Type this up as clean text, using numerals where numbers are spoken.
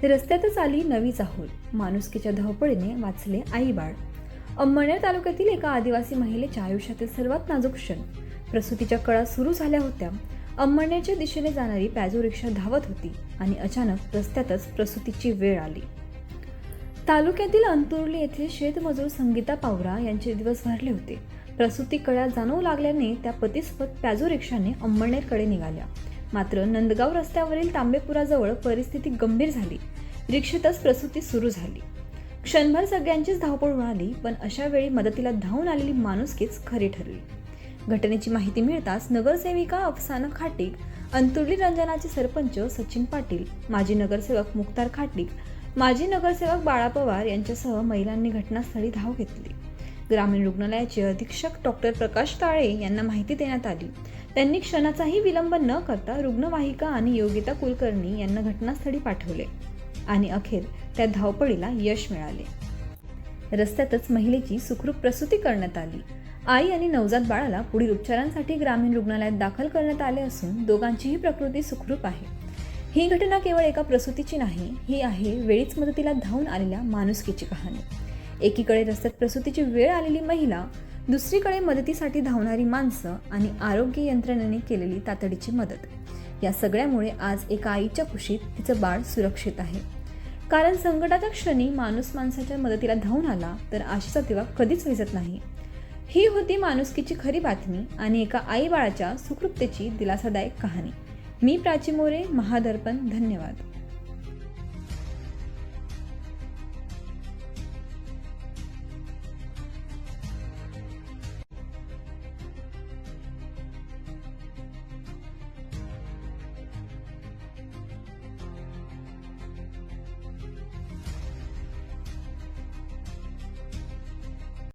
रस्त्यातच आली नवी चाहूल, माणुसकीच्या धावपळीने वाचले आई बाळ. अंमळनेर तालुक्यातील एका आदिवासी महिलेच्या आयुष्यातील सर्वात नाजूक क्षण. प्रसूतीच्या कळा सुरू झाल्या होत्या. अंमळनेरच्या दिशेने जाणारी पॅजो रिक्षा धावत होती आणि अचानक रस्त्यातच प्रसूतीची वेळ आली. तालुक्यातील अंतुर्ली येथील शेतमजूर संगीता पावरा यांचे दिवस भरले होते. प्रसूती कळ्या जाणवू लागल्याने त्या पतीसोबत पॅजो रिक्षाने अंमळनेरकडे निघाल्या. मात्र नंदगाव रस्त्यावरील तांबेपुराजवळ परिस्थिती गंभीर झाली. रिक्षेतच प्रसूती सुरू झाली. क्षणभर सगळ्यांचीच धावपळ उडाली, पण अशा वेळी मदतीला धावून आलेली माणुसकीच खरी ठरली. घटनेची माहिती मिळताच नगरसेविका अफसाना खाटीक, अंतुर्ली रंजनाचे सरपंच सचिन पाटील, माजी नगरसेवक मुख्तार खाटीक, माजी नगरसेवक बाळा पवार यांच्यासह महिलांनी घटनास्थळी धाव घेतली. ग्रामीण रुग्णालयाचे अधीक्षक डॉक्टर प्रकाश ताळे यांना माहिती देण्यात आली. त्यांनी क्षणाचाही विलंब न करता रुग्णवाहिका आणि योगिता कुलकर्णी यांना घटनास्थळी पाठवले आणि अखेर त्या धावपळीला यश मिळाले. रस्त्यातच महिलेची सुखरूप प्रसूती करण्यात आली. आई आणि नवजात बाळाला पुढील उपचारांसाठी ग्रामीण रुग्णालयात दाखल करण्यात आले असून दोघांचीही प्रकृती सुखरूप आहे. ही घटना केवळ एका प्रसूतीची नाही, ही आहे वेळीच मदतीला धावून आलेल्या माणुसकीची कहाणी. एकीकडे रस्त्यात प्रसूतीची वेळ आलेली महिला, दुसरीकडे मदतीसाठी धावणारी माणसं आणि आरोग्य यंत्रणेने केलेली तातडीची मदत. या सगळ्यामुळे आज एका आईच्या कुशीत तिचं बाळ सुरक्षित आहे. कारण संकटाच्या क्षणी माणूस माणसाच्या मदतीला धावून आला तर आशेचा दिवा कधीच विझत नाही. ही होती माणुसकीची खरी बातमी आणि एका आई बाळाच्या सुखरूपतेची दिलासादायक कहाणी. मी प्राची मोरे, महादर्पण. धन्यवाद.